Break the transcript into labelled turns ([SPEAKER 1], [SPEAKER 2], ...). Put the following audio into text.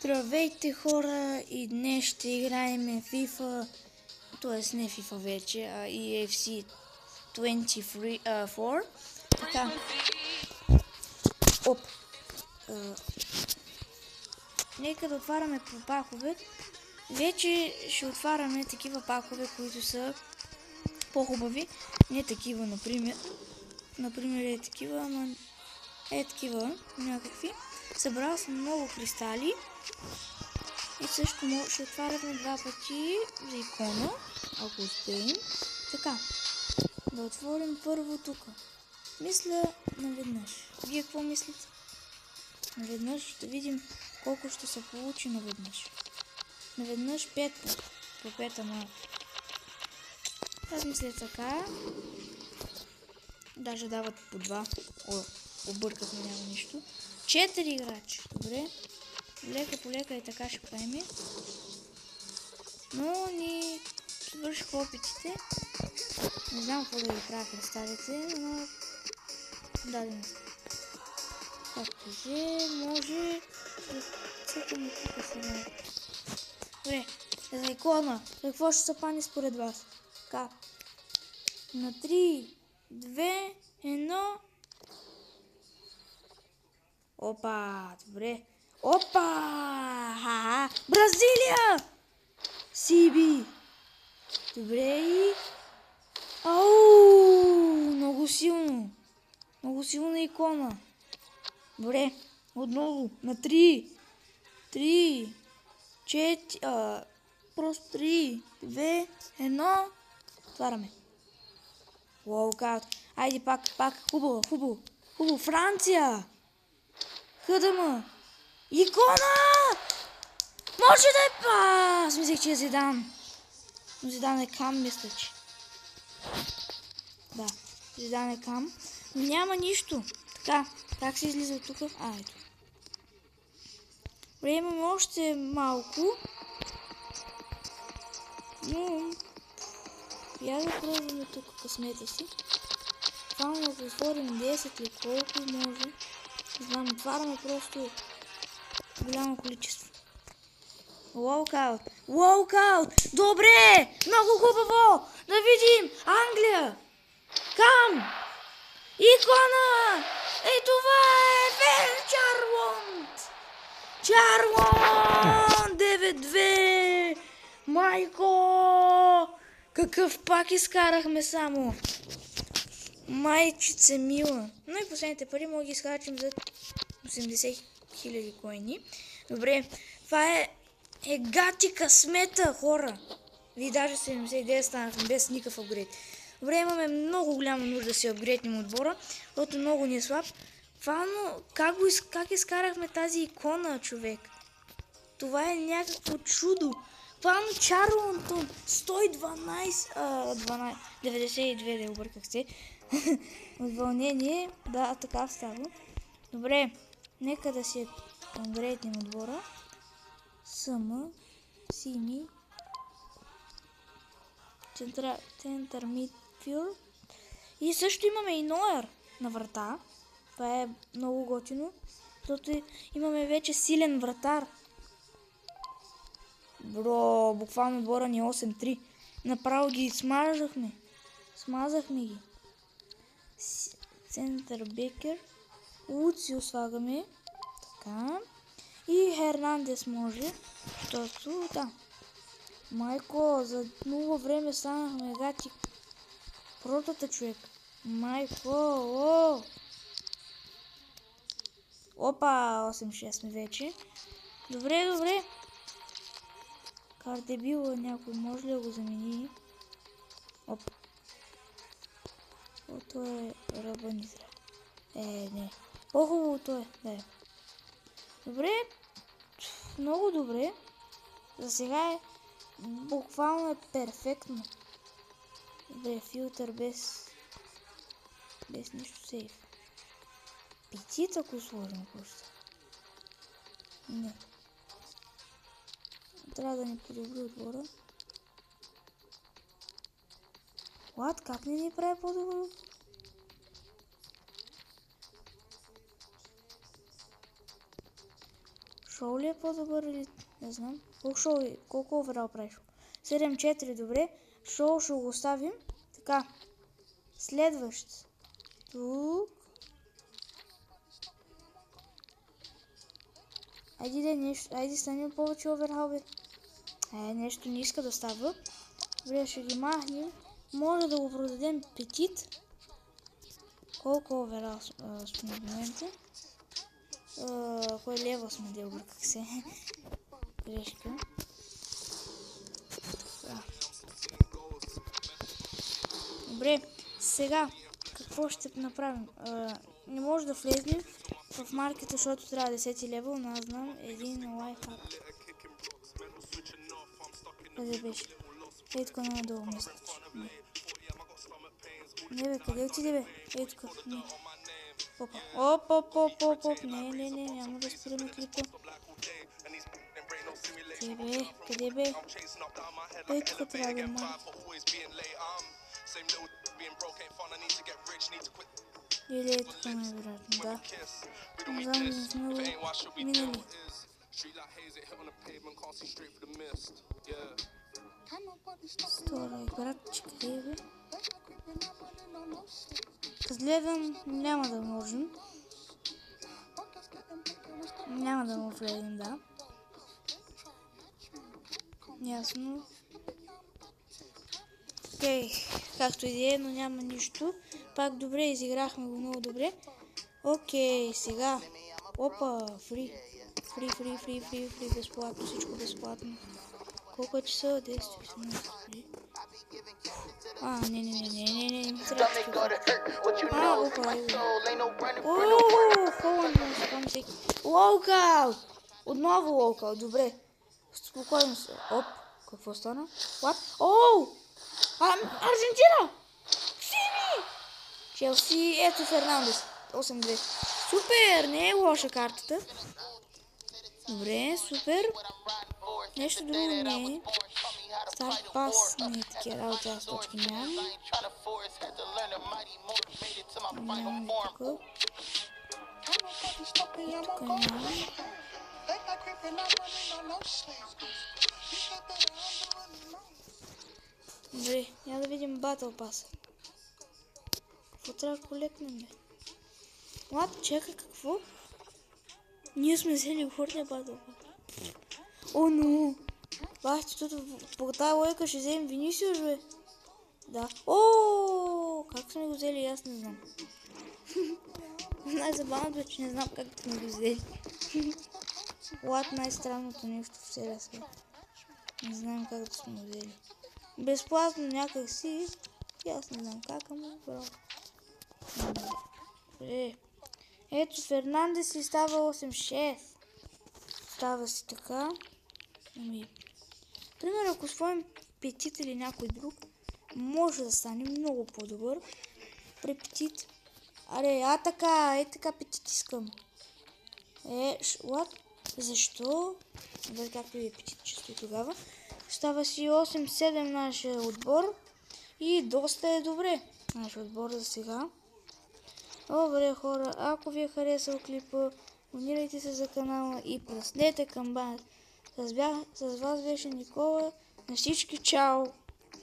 [SPEAKER 1] Здравейте хора, и днес ще играем FIFA, т.е. не FIFA вече, а EFC 24. Така. Оп. Нека да отваряме по пакове. Вече ще отваряме такива пакове, които са по-хубави. Не такива, например. Например такива, ама такива някакви. Събрал съм много кристали. И също ще отваряме два пъти за икона, ако успеем. Така, да отворим първо тук. Мисля наведнъж. Вие какво мислите? Наведнъж да видим колко ще се получи наведнъж. Наведнъж 5 по 5, ама. Аз мисля така. Даже дават по 2. Объркахме, няма нищо. 4 играчи. Добре. Лека по лека и така ще правим. Но ни свърших опитите. Не знам какво да ви правя кристалите, но дадем. Както же, може да цъкаме тук сега. Добре, за икона. Какво ще се пани според вас? Така. На 3, 2, 1. Опа, добре. Опа! Ха-ха! Бразилия! Сиби! Добре и... Ау! Много силно! Много силна икона. Добре, отново на 3, 3, 4, просто 3, 2, 1. Отваряме. Уолкаут. Айде пак. Хубаво. Франция! ХДМ! Икона! Може да е пас! Мислех, че е Зидан. Но Зидан е Кам, мисля, че. Да, Зидан е Кам. Но няма нищо. Така, как се излиза от тук? Ето. Добре, имаме още малко. Но... Я да пробваме тук късмета си. Това да го отворим 10 или колко може. Не знам, отваряме просто голямо количество. Уолкаут! Добре! Много хубаво! Да видим! Англия! Кам! Икона! И това е Вен Чарлонд! 9-2! Майко! Какъв пак изкарахме само! Майчице мила! Но и последните пари мога да изхарчим за 80 000 коини. Добре, това е гати късмета, хора. Вие даже 79 станахме без никакъв апгрейд. Добре, имаме много голяма нужда да си апгрейднем отбора, защото много ни е слаб. Фално, как изкарахме тази икона, човек? Това е някакво чудо. Фално Чарлонтон 112, 92, да обърках се. От вълнение, да, така става. Добре, нека да си апгрейднем отбора. Сини, център мидфилд. И също имаме и Нойер на врата. Това е много готино, защото имаме вече силен вратар. Бро, буквално отбора ни е 8-3. Направо ги смазахме ги. Център бекер. Луцио слагаме. Така. И Хернандес може. Защото, да. Майко, за много време станахме гати. Протата, човек. Майко, Опа, 8-6 сме вече. Добре. Кардебила някой може ли да го замени? Оп. То е ръбанизра. Не. По-хубавото е. Да. Добре. Много добре. За сега е буквално перфектно. Добре, филтър без нищо сейф. Петит, ако сложим просто. Не. Трябва да ни подобри отбора. Как не ни прави по-добро? Шоу ли е по-добър или не знам. Колко оверал правиш? 7-4, добре. Шоу ще го оставим. Така. Следващ. Тук. Айде станем повече оверхал, бе. Нещо не иска да става. Добре, ще ги махнем. Може да го продадем петит. Колко оверал сме в момента? Кой лева сме, да обърках се. Грешка. Добре, сега какво ще направим? Не може да влезнем в маркета, защото трябва 10 левел, но аз знам един лайфхак. Къде беше? Ей тук надолу мисля. Не бе, къде отиде бе? Ей тук, не. Оп. Не, няма да спираме клипа. Къде бе? Ей тук трябва да мога. Или е тук най-вероятно, да. Не знам да сме го минали. Втора играчка, къде е бе? Гледам, няма да можем. Няма да му влезем, да. Ясно. Окей, както и да е, но няма нищо. Пак добре, изиграхме го много добре. Окей, сега. Опа, фри, безплатно, всичко безплатно. Колко е часа? 10-18. Не ми трябва такива. Холанд, лоукаут! Отново лоукаут, добре. Спокойно се. Оп, какво стана? What? Аржентина! Сини! Челси, ето Фернандес. 8-2. Супер, не е лоша картата. Добре, супер. Нещо друго не е. Старт пас, не е такива работа, аз точки нямам. Нямам тук. И тук нямам. Добре, я да видим батъл паса. Какво трябва да колекнем, бе? Ладно, чакай, какво? Ние сме взели горния батъл пас. Но! Бахте, тут по тази лойка ще вземем Винисиус, бе. Да. Как сме го взели, аз не знам. Най-забавното е, че не знам как сме го взели. Най-странното нещо в целия свят. Не знам как да сме го взели. Безплатно някак си. И аз не знам как, ама браво. Ето Фернандес си става 8-6. Става си така. Пример, ако своим петит или някой друг, може да стане много по-добър. При петит. Така петит искам. What? Защо? Добре, както и петит чисто и тогава. Става си 8-7 нашия отбор. И доста е добре. Нашия отбор за сега. Добре, хора, ако ви е харесал клипа, абонирайте се за канала и пръснете камбана. С вас беше Никола. На всички чао!